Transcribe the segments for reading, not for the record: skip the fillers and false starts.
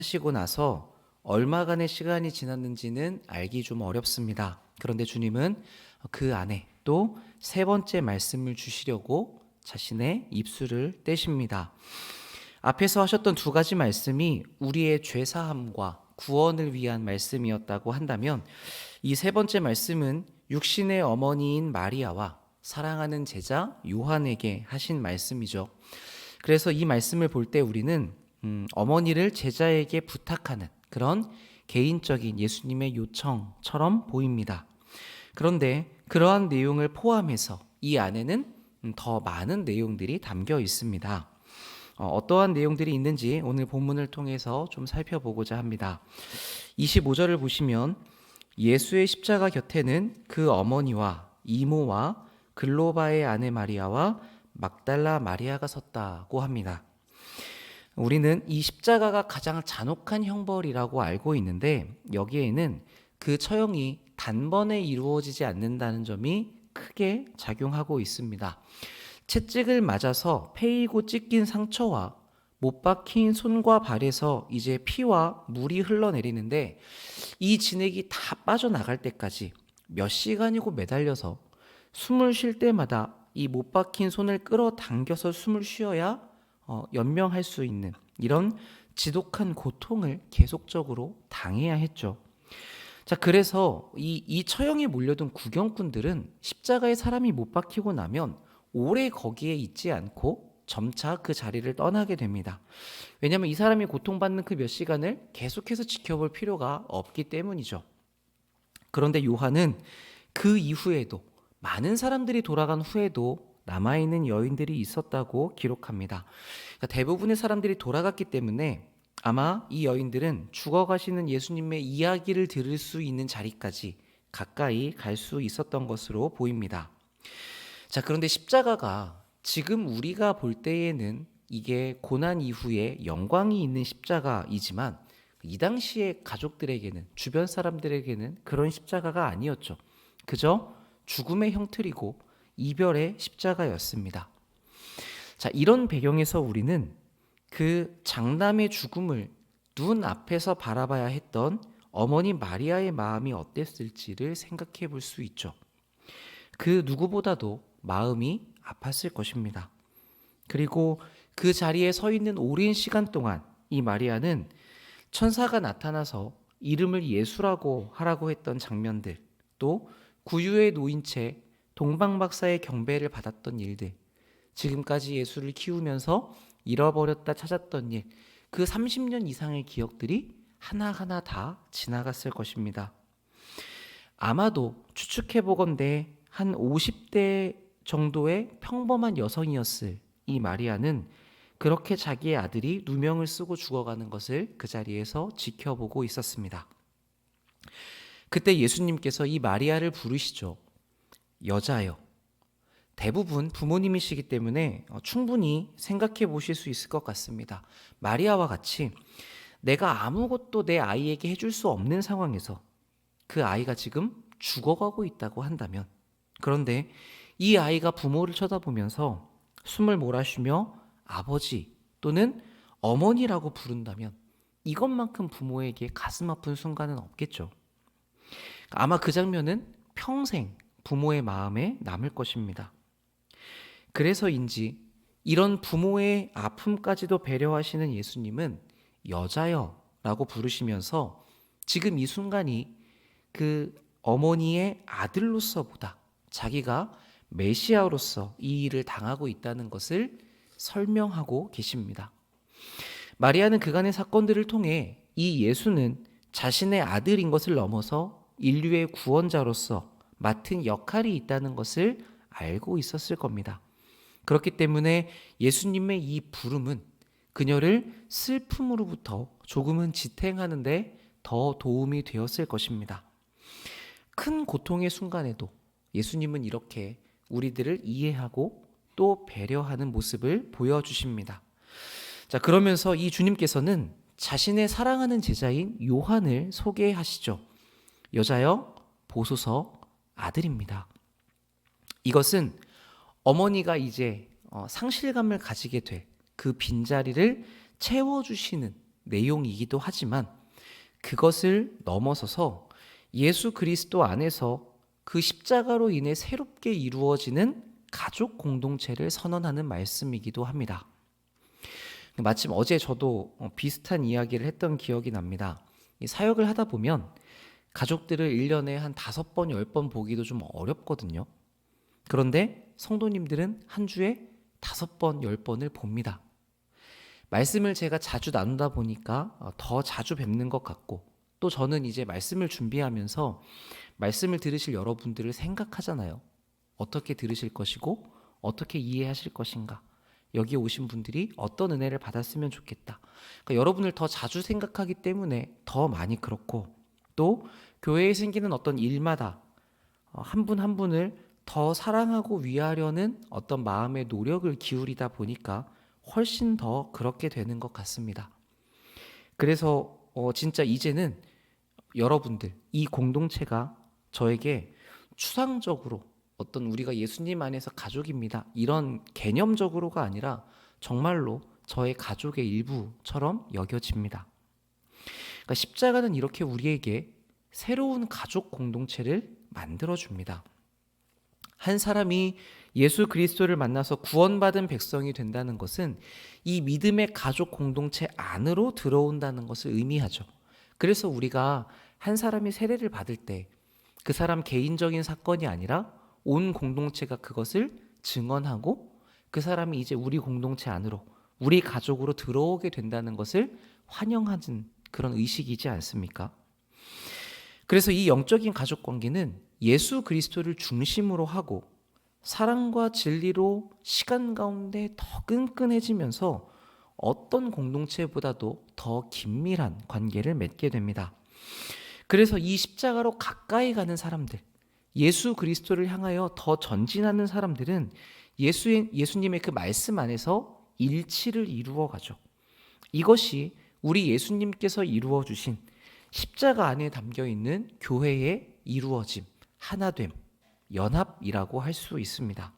하시고 나서 얼마간의 시간이 지났는지는 알기 좀 어렵습니다. 그런데 주님은 그 안에 또 세 번째 말씀을 주시려고 자신의 입술을 떼십니다. 앞에서 하셨던 두 가지 말씀이 우리의 죄사함과 구원을 위한 말씀이었다고 한다면, 이 세 번째 말씀은 육신의 어머니인 마리아와 사랑하는 제자 요한에게 하신 말씀이죠. 그래서 이 말씀을 볼 때 우리는 어머니를 제자에게 부탁하는 그런 개인적인 예수님의 요청처럼 보입니다. 그런데 그러한 내용을 포함해서 이 안에는 더 많은 내용들이 담겨 있습니다. 어떠한 내용들이 있는지 오늘 본문을 통해서 좀 살펴보고자 합니다. 25절을 보시면 예수의 십자가 곁에는 그 어머니와 이모와 글로바의 아내 마리아와 막달라 마리아가 섰다고 합니다. 우리는 이 십자가가 가장 잔혹한 형벌이라고 알고 있는데, 여기에는 그 처형이 단번에 이루어지지 않는다는 점이 크게 작용하고 있습니다. 채찍을 맞아서 패이고 찢긴 상처와 못 박힌 손과 발에서 이제 피와 물이 흘러내리는데, 이 진액이 다 빠져나갈 때까지 몇 시간이고 매달려서 숨을 쉴 때마다 이 못 박힌 손을 끌어당겨서 숨을 쉬어야 연명할 수 있는 이런 지독한 고통을 계속적으로 당해야 했죠. 자, 그래서 이 처형에 몰려든 구경꾼들은 십자가에 사람이 못 박히고 나면 오래 거기에 있지 않고 점차 그 자리를 떠나게 됩니다. 왜냐하면 이 사람이 고통받는 그 몇 시간을 계속해서 지켜볼 필요가 없기 때문이죠. 그런데 요한은 그 이후에도, 많은 사람들이 돌아간 후에도 남아있는 여인들이 있었다고 기록합니다. 그러니까 대부분의 사람들이 돌아갔기 때문에 아마 이 여인들은 죽어가시는 예수님의 이야기를 들을 수 있는 자리까지 가까이 갈 수 있었던 것으로 보입니다. 자, 그런데 십자가가 지금 우리가 볼 때에는 이게 고난 이후에 영광이 있는 십자가이지만, 이 당시의 가족들에게는, 주변 사람들에게는 그런 십자가가 아니었죠. 그저 죽음의 형틀이고 이별의 십자가였습니다. 자, 이런 배경에서 우리는 그 장남의 죽음을 눈앞에서 바라봐야 했던 어머니 마리아의 마음이 어땠을지를 생각해 볼 수 있죠. 그 누구보다도 마음이 아팠을 것입니다. 그리고 그 자리에 서 있는 오랜 시간 동안 이 마리아는 천사가 나타나서 이름을 예수라고 하라고 했던 장면들, 또 구유에 놓인 채 동방박사의 경배를 받았던 일들, 지금까지 예수를 키우면서 잃어버렸다 찾았던 일, 그 30년 이상의 기억들이 하나하나 다 지나갔을 것입니다. 아마도 추측해보건대 한 50대 정도의 평범한 여성이었을 이 마리아는 그렇게 자기의 아들이 누명을 쓰고 죽어가는 것을 그 자리에서 지켜보고 있었습니다. 그때 예수님께서 이 마리아를 부르시죠. 여자여. 대부분 부모님이시기 때문에 충분히 생각해 보실 수 있을 것 같습니다. 마리아와 같이 내가 아무것도 내 아이에게 해줄 수 없는 상황에서 그 아이가 지금 죽어가고 있다고 한다면, 그런데 이 아이가 부모를 쳐다보면서 숨을 몰아쉬며 아버지 또는 어머니라고 부른다면, 이것만큼 부모에게 가슴 아픈 순간은 없겠죠. 아마 그 장면은 평생 부모의 마음에 남을 것입니다. 그래서인지 이런 부모의 아픔까지도 배려하시는 예수님은 여자여라고 부르시면서 지금 이 순간이 그 어머니의 아들로서보다 자기가 메시아로서 이 일을 당하고 있다는 것을 설명하고 계십니다. 마리아는 그간의 사건들을 통해 이 예수는 자신의 아들인 것을 넘어서 인류의 구원자로서 맡은 역할이 있다는 것을 알고 있었을 겁니다. 그렇기 때문에 예수님의 이 부름은 그녀를 슬픔으로부터 조금은 지탱하는 데 더 도움이 되었을 것입니다. 큰 고통의 순간에도 예수님은 이렇게 우리들을 이해하고 또 배려하는 모습을 보여주십니다. 자, 그러면서 이 주님께서는 자신의 사랑하는 제자인 요한을 소개하시죠. 여자여, 보소서 아들입니다. 이것은 어머니가 이제 상실감을 가지게 될 그 빈자리를 채워주시는 내용이기도 하지만 그것을 넘어서서 예수 그리스도 안에서 그 십자가로 인해 새롭게 이루어지는 가족 공동체를 선언하는 말씀이기도 합니다. 마침 어제 저도 비슷한 이야기를 했던 기억이 납니다. 이 사역을 하다 보면 가족들을 1년에 한 5번, 10번 보기도 좀 어렵거든요. 그런데 성도님들은 한 주에 5번, 10번을 봅니다. 말씀을 제가 자주 나누다 보니까 더 자주 뵙는 것 같고, 또 저는 이제 말씀을 준비하면서 말씀을 들으실 여러분들을 생각하잖아요. 어떻게 들으실 것이고 어떻게 이해하실 것인가, 여기 오신 분들이 어떤 은혜를 받았으면 좋겠다. 그러니까 여러분을 더 자주 생각하기 때문에 더 많이 그렇고, 또 교회에 생기는 어떤 일마다 한 분 한 분을 더 사랑하고 위하려는 어떤 마음의 노력을 기울이다 보니까 훨씬 더 그렇게 되는 것 같습니다. 그래서 진짜 이제는 여러분들, 이 공동체가 저에게 추상적으로 어떤 우리가 예수님 안에서 가족입니다, 이런 개념적으로가 아니라 정말로 저의 가족의 일부처럼 여겨집니다. 그러니까 십자가는 이렇게 우리에게 새로운 가족 공동체를 만들어줍니다. 한 사람이 예수 그리스도를 만나서 구원받은 백성이 된다는 것은 이 믿음의 가족 공동체 안으로 들어온다는 것을 의미하죠. 그래서 우리가 한 사람이 세례를 받을 때 그 사람 개인적인 사건이 아니라 온 공동체가 그것을 증언하고 그 사람이 이제 우리 공동체 안으로, 우리 가족으로 들어오게 된다는 것을 환영하는 그런 의식이지 않습니까? 그래서 이 영적인 가족 관계는 예수 그리스도를 중심으로 하고 사랑과 진리로 시간 가운데 더 끈끈해지면서 어떤 공동체보다도 더 긴밀한 관계를 맺게 됩니다. 그래서 이 십자가로 가까이 가는 사람들, 예수 그리스도를 향하여 더 전진하는 사람들은 예수님의 그 말씀 안에서 일치를 이루어 가죠. 이것이 우리 예수님께서 이루어 주신 십자가 안에 담겨 있는 교회의 이루어짐, 하나됨, 연합이라고 할 수 있습니다.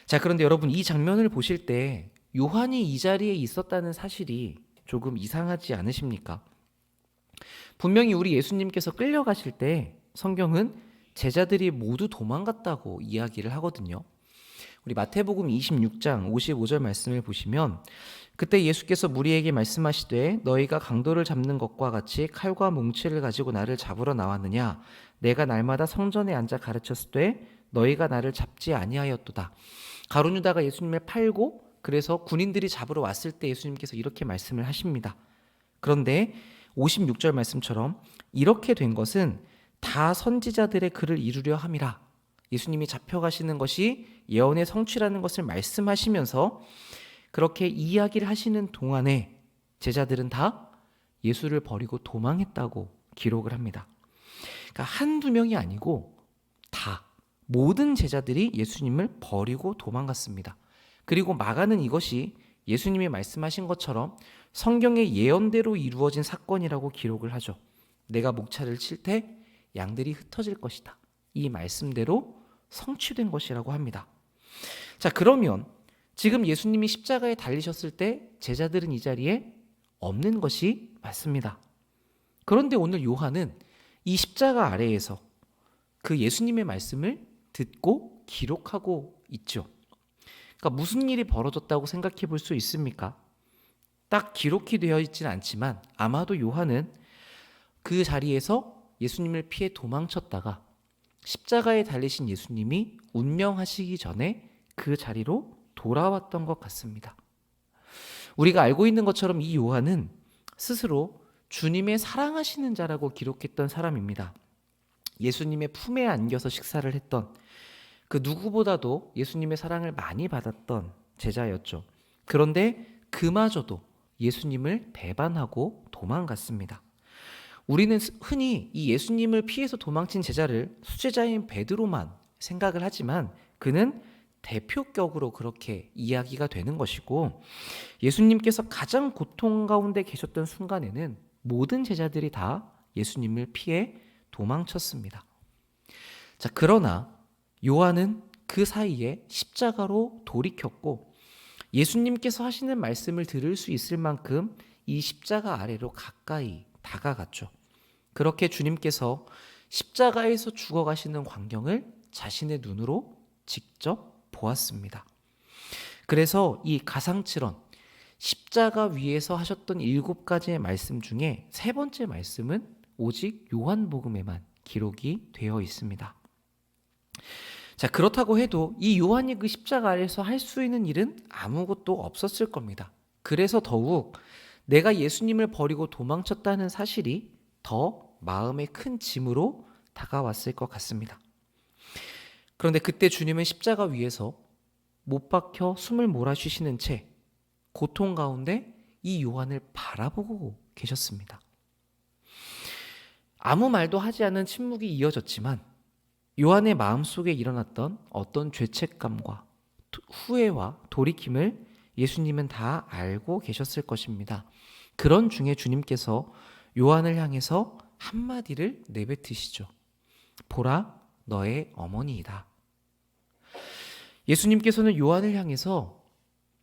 자, 그런데 여러분, 이 장면을 보실 때 요한이 이 자리에 있었다는 사실이 조금 이상하지 않으십니까? 분명히 우리 예수님께서 끌려가실 때 성경은 제자들이 모두 도망갔다고 이야기를 하거든요. 우리 마태복음 26장 55절 말씀을 보시면, 그때 예수께서 무리에게 말씀하시되 너희가 강도를 잡는 것과 같이 칼과 뭉치를 가지고 나를 잡으러 나왔느냐? 내가 날마다 성전에 앉아 가르쳤을 때 너희가 나를 잡지 아니하였도다. 가룟 유다가 예수님을 팔고 그래서 군인들이 잡으러 왔을 때 예수님께서 이렇게 말씀을 하십니다. 그런데 56절 말씀처럼 이렇게 된 것은 다 선지자들의 글을 이루려 함이라. 예수님이 잡혀가시는 것이 예언의 성취라는 것을 말씀하시면서 그렇게 이야기를 하시는 동안에 제자들은 다 예수를 버리고 도망했다고 기록을 합니다. 그러니까 한두 명이 아니고 다, 모든 제자들이 예수님을 버리고 도망갔습니다. 그리고 마가는 이것이 예수님이 말씀하신 것처럼 성경의 예언대로 이루어진 사건이라고 기록을 하죠. 내가 목차를 칠 때 양들이 흩어질 것이다, 이 말씀대로 성취된 것이라고 합니다. 자, 그러면 지금 예수님이 십자가에 달리셨을 때 제자들은 이 자리에 없는 것이 맞습니다. 그런데 오늘 요한은 이 십자가 아래에서 그 예수님의 말씀을 듣고 기록하고 있죠. 그러니까 무슨 일이 벌어졌다고 생각해 볼 수 있습니까? 딱 기록이 되어 있지는 않지만 아마도 요한은 그 자리에서 예수님을 피해 도망쳤다가 십자가에 달리신 예수님이 운명하시기 전에 그 자리로 돌아왔던 것 같습니다. 우리가 알고 있는 것처럼 이 요한은 스스로 주님의 사랑하시는 자라고 기록했던 사람입니다. 예수님의 품에 안겨서 식사를 했던, 그 누구보다도 예수님의 사랑을 많이 받았던 제자였죠. 그런데 그마저도 예수님을 배반하고 도망갔습니다. 우리는 흔히 이 예수님을 피해서 도망친 제자를 수제자인 베드로만 생각을 하지만 그는 대표격으로 그렇게 이야기가 되는 것이고, 예수님께서 가장 고통 가운데 계셨던 순간에는 모든 제자들이 다 예수님을 피해 도망쳤습니다. 자, 그러나 요한은 그 사이에 십자가로 돌이켰고 예수님께서 하시는 말씀을 들을 수 있을 만큼 이 십자가 아래로 가까이 다가갔죠. 그렇게 주님께서 십자가에서 죽어가시는 광경을 자신의 눈으로 직접 보았습니다. 그래서 이 가상칠언, 십자가 위에서 하셨던 7가지의 말씀 중에 3번째 말씀은 오직 요한복음에만 기록이 되어 있습니다. 자, 그렇다고 해도 이 요한이 그 십자가 아래에서 할 수 있는 일은 아무것도 없었을 겁니다. 그래서 더욱 내가 예수님을 버리고 도망쳤다는 사실이 더 마음에 큰 짐으로 다가왔을 것 같습니다. 그런데 그때 주님은 십자가 위에서 못 박혀 숨을 몰아쉬시는 채 고통 가운데 이 요한을 바라보고 계셨습니다. 아무 말도 하지 않은 침묵이 이어졌지만 요한의 마음속에 일어났던 어떤 죄책감과 후회와 돌이킴을 예수님은 다 알고 계셨을 것입니다. 그런 중에 주님께서 요한을 향해서 한마디를 내뱉으시죠. 보라, 너의 어머니이다. 예수님께서는 요한을 향해서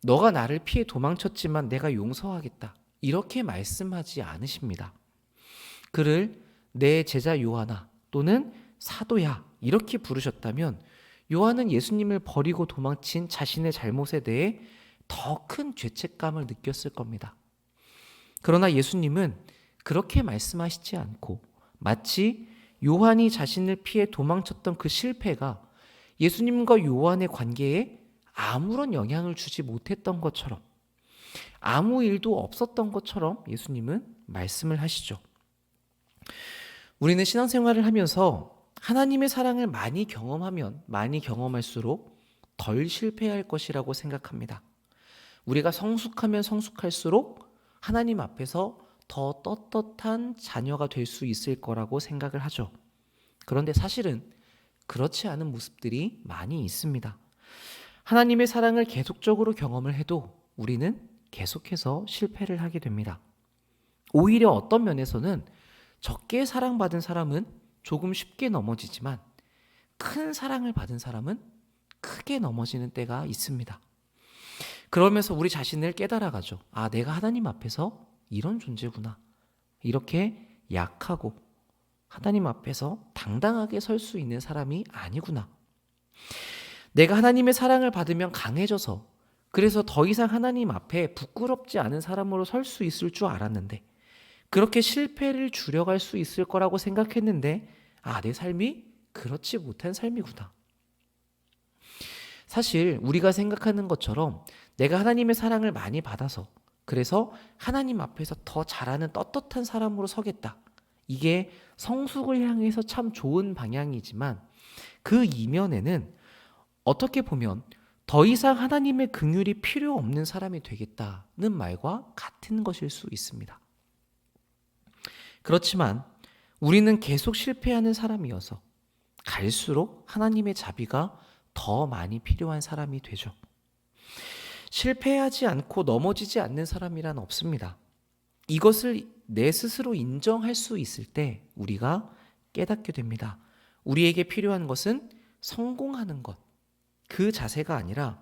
너가 나를 피해 도망쳤지만 내가 용서하겠다, 이렇게 말씀하지 않으십니다. 그를 내 제자 요한아 또는 사도야 이렇게 부르셨다면 요한은 예수님을 버리고 도망친 자신의 잘못에 대해 더 큰 죄책감을 느꼈을 겁니다. 그러나 예수님은 그렇게 말씀하시지 않고 마치 요한이 자신을 피해 도망쳤던 그 실패가 예수님과 요한의 관계에 아무런 영향을 주지 못했던 것처럼, 아무 일도 없었던 것처럼 예수님은 말씀을 하시죠. 우리는 신앙생활을 하면서 하나님의 사랑을 많이 경험하면 많이 경험할수록 덜 실패할 것이라고 생각합니다. 우리가 성숙하면 성숙할수록 하나님 앞에서 더 떳떳한 자녀가 될 수 있을 거라고 생각을 하죠. 그런데 사실은 그렇지 않은 모습들이 많이 있습니다. 하나님의 사랑을 계속적으로 경험을 해도 우리는 계속해서 실패를 하게 됩니다. 오히려 어떤 면에서는 적게 사랑받은 사람은 조금 쉽게 넘어지지만 큰 사랑을 받은 사람은 크게 넘어지는 때가 있습니다. 그러면서 우리 자신을 깨달아가죠. 아, 내가 하나님 앞에서 이런 존재구나. 이렇게 약하고 하나님 앞에서 당당하게 설 수 있는 사람이 아니구나. 내가 하나님의 사랑을 받으면 강해져서 그래서 더 이상 하나님 앞에 부끄럽지 않은 사람으로 설 수 있을 줄 알았는데, 그렇게 실패를 줄여갈 수 있을 거라고 생각했는데 내 삶이 그렇지 못한 삶이구나. 사실 우리가 생각하는 것처럼 내가 하나님의 사랑을 많이 받아서 그래서 하나님 앞에서 더 잘하는 떳떳한 사람으로 서겠다, 이게 성숙을 향해서 참 좋은 방향이지만 그 이면에는 어떻게 보면 더 이상 하나님의 긍휼이 필요 없는 사람이 되겠다는 말과 같은 것일 수 있습니다. 그렇지만 우리는 계속 실패하는 사람이어서 갈수록 하나님의 자비가 더 많이 필요한 사람이 되죠. 실패하지 않고 넘어지지 않는 사람이란 없습니다. 이것을 내 스스로 인정할 수 있을 때 우리가 깨닫게 됩니다. 우리에게 필요한 것은 성공하는 것, 그 자세가 아니라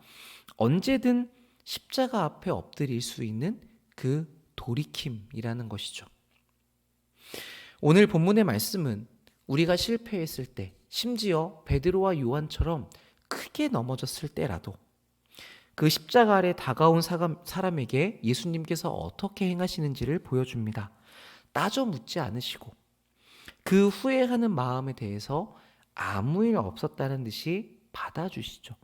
언제든 십자가 앞에 엎드릴 수 있는 그 돌이킴이라는 것이죠. 오늘 본문의 말씀은 우리가 실패했을 때, 심지어 베드로와 요한처럼 크게 넘어졌을 때라도 그 십자가 아래 다가온 사람에게 예수님께서 어떻게 행하시는지를 보여줍니다. 따져 묻지 않으시고 그 후회하는 마음에 대해서 아무 일 없었다는 듯이 받아주시죠.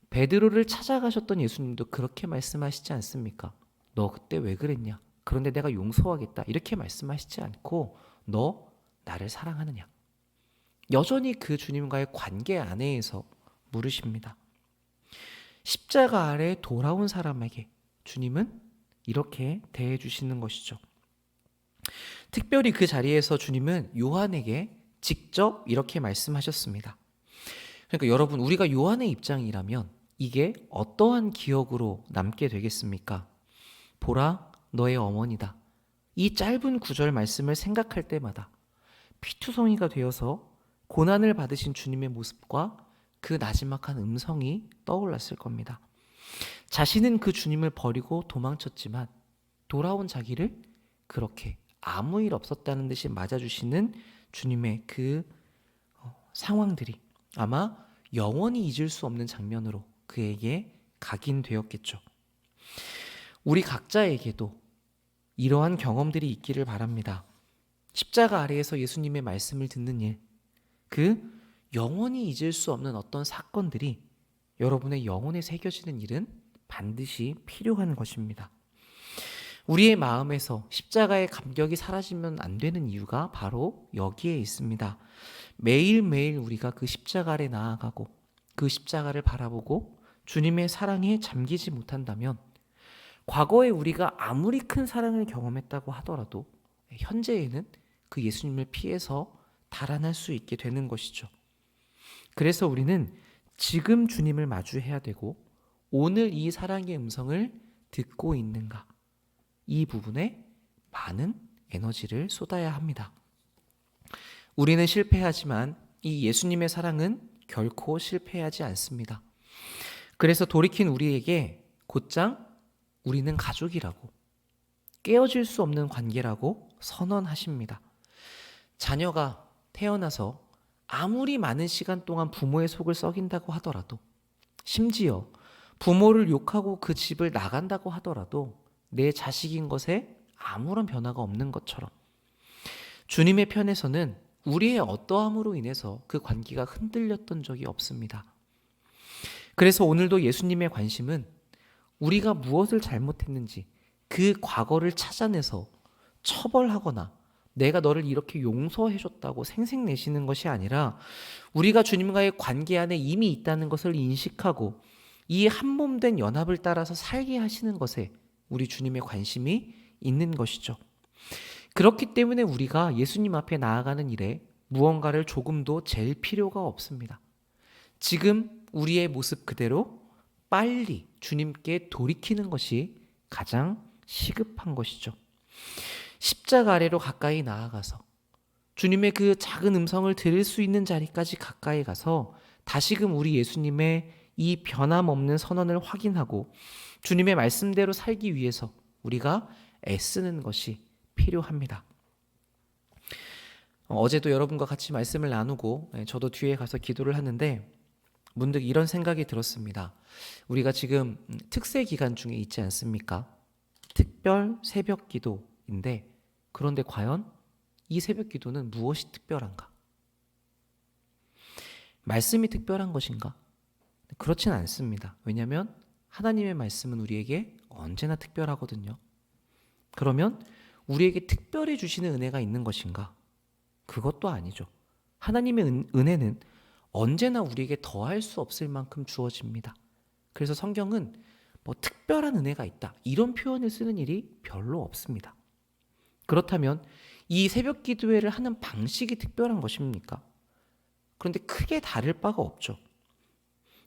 베드로를 찾아가셨던 예수님도 그렇게 말씀하시지 않습니까? 너 그때 왜 그랬냐? 그런데 내가 용서하겠다, 이렇게 말씀하시지 않고 너 나를 사랑하느냐? 여전히 그 주님과의 관계 안에서 물으십니다. 십자가 아래 돌아온 사람에게 주님은 이렇게 대해 주시는 것이죠. 특별히 그 자리에서 주님은 요한에게 직접 이렇게 말씀하셨습니다. 그러니까 여러분, 우리가 요한의 입장이라면 이게 어떠한 기억으로 남게 되겠습니까? 보라, 너의 어머니다. 이 짧은 구절 말씀을 생각할 때마다 피투성이가 되어서 고난을 받으신 주님의 모습과 그 나지막한 음성이 떠올랐을 겁니다. 자신은 그 주님을 버리고 도망쳤지만 돌아온 자기를 그렇게 아무 일 없었다는 듯이 맞아주시는 주님의 그 상황들이 아마 영원히 잊을 수 없는 장면으로 그에게 각인되었겠죠. 우리 각자에게도 이러한 경험들이 있기를 바랍니다. 십자가 아래에서 예수님의 말씀을 듣는 일, 그 영원히 잊을 수 없는 어떤 사건들이 여러분의 영혼에 새겨지는 일은 반드시 필요한 것입니다. 우리의 마음에서 십자가의 감격이 사라지면 안 되는 이유가 바로 여기에 있습니다. 매일매일 우리가 그 십자가 아래 나아가고 그 십자가를 바라보고 주님의 사랑에 잠기지 못한다면 과거에 우리가 아무리 큰 사랑을 경험했다고 하더라도 현재에는 그 예수님을 피해서 달아날 수 있게 되는 것이죠. 그래서 우리는 지금 주님을 마주해야 되고 오늘 이 사랑의 음성을 듣고 있는가, 이 부분에 많은 에너지를 쏟아야 합니다. 우리는 실패하지만 이 예수님의 사랑은 결코 실패하지 않습니다. 그래서 돌이킨 우리에게 곧장 우리는 가족이라고, 깨어질 수 없는 관계라고 선언하십니다. 자녀가 태어나서 아무리 많은 시간 동안 부모의 속을 썩인다고 하더라도, 심지어 부모를 욕하고 그 집을 나간다고 하더라도 내 자식인 것에 아무런 변화가 없는 것처럼 주님의 편에서는 우리의 어떠함으로 인해서 그 관계가 흔들렸던 적이 없습니다. 그래서 오늘도 예수님의 관심은 우리가 무엇을 잘못했는지 그 과거를 찾아내서 처벌하거나 내가 너를 이렇게 용서해줬다고 생색내시는 것이 아니라 우리가 주님과의 관계 안에 이미 있다는 것을 인식하고 이 한몸된 연합을 따라서 살게 하시는 것에 우리 주님의 관심이 있는 것이죠. 그렇기 때문에 우리가 예수님 앞에 나아가는 일에 무언가를 조금도 잴 필요가 없습니다. 지금 우리의 모습 그대로 빨리 주님께 돌이키는 것이 가장 시급한 것이죠. 십자가 아래로 가까이 나아가서 주님의 그 작은 음성을 들을 수 있는 자리까지 가까이 가서 다시금 우리 예수님의 이 변함없는 선언을 확인하고 주님의 말씀대로 살기 위해서 우리가 애쓰는 것이 필요합니다. 어제도 여러분과 같이 말씀을 나누고 저도 뒤에 가서 기도를 하는데 문득 이런 생각이 들었습니다. 우리가 지금 특세 기간 중에 있지 않습니까? 특별 새벽 기도인데 그런데 과연 이 새벽 기도는 무엇이 특별한가? 말씀이 특별한 것인가? 그렇진 않습니다. 왜냐하면 하나님의 말씀은 우리에게 언제나 특별하거든요. 그러면 우리에게 특별히 주시는 은혜가 있는 것인가? 그것도 아니죠. 하나님의 은혜는 언제나 우리에게 더할 수 없을 만큼 주어집니다. 그래서 성경은 뭐 특별한 은혜가 있다 이런 표현을 쓰는 일이 별로 없습니다. 그렇다면 이 새벽 기도회를 하는 방식이 특별한 것입니까? 그런데 크게 다를 바가 없죠.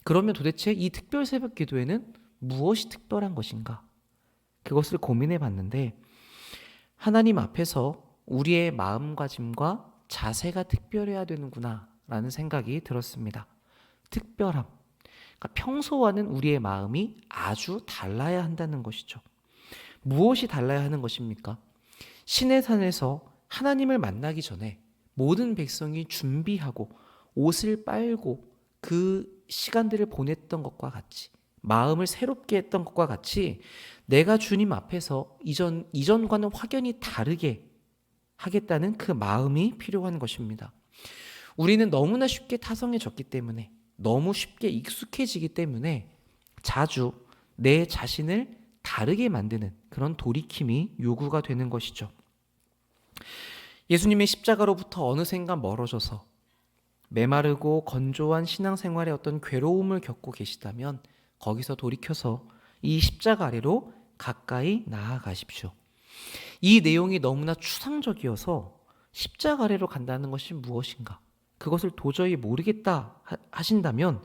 그러면 도대체 이 특별 새벽 기도회는 무엇이 특별한 것인가? 그것을 고민해 봤는데 하나님 앞에서 우리의 마음가짐과 자세가 특별해야 되는구나 라는 생각이 들었습니다. 특별함. 그러니까 평소와는 우리의 마음이 아주 달라야 한다는 것이죠. 무엇이 달라야 하는 것입니까? 시내산에서 하나님을 만나기 전에 모든 백성이 준비하고 옷을 빨고 그 시간들을 보냈던 것과 같이 마음을 새롭게 했던 것과 같이 내가 주님 앞에서 이전과는 확연히 다르게 하겠다는 그 마음이 필요한 것입니다. 우리는 너무나 쉽게 타성해졌기 때문에 너무 쉽게 익숙해지기 때문에 자주 내 자신을 다르게 만드는 그런 돌이킴이 요구가 되는 것이죠. 예수님의 십자가로부터 어느샌가 멀어져서 메마르고 건조한 신앙생활의 어떤 괴로움을 겪고 계시다면 거기서 돌이켜서 이 십자가 아래로 가까이 나아가십시오. 이 내용이 너무나 추상적이어서 십자가 아래로 간다는 것이 무엇인가? 그것을 도저히 모르겠다 하신다면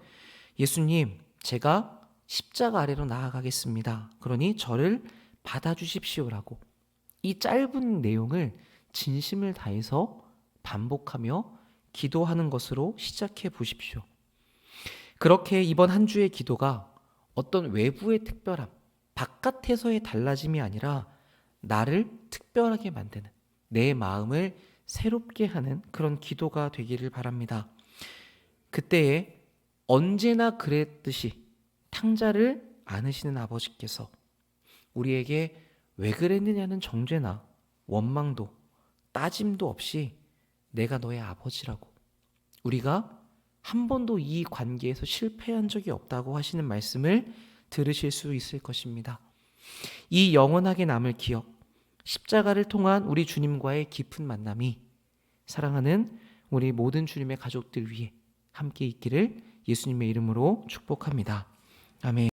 예수님, 제가 십자가 아래로 나아가겠습니다. 그러니 저를 받아주십시오라고 이 짧은 내용을 진심을 다해서 반복하며 기도하는 것으로 시작해 보십시오. 그렇게 이번 한 주의 기도가 어떤 외부의 특별함, 바깥에서의 달라짐이 아니라 나를 특별하게 만드는, 내 마음을 새롭게 하는 그런 기도가 되기를 바랍니다. 그때에 언제나 그랬듯이 탕자를 안으시는 아버지께서 우리에게 왜 그랬느냐는 정죄나 원망도 따짐도 없이 내가 너의 아버지라고, 우리가 한 번도 이 관계에서 실패한 적이 없다고 하시는 말씀을 들으실 수 있을 것입니다. 이 영원하게 남을 기억, 십자가를 통한 우리 주님과의 깊은 만남이 사랑하는 우리 모든 주님의 가족들 위해 함께 있기를 예수님의 이름으로 축복합니다. 아멘.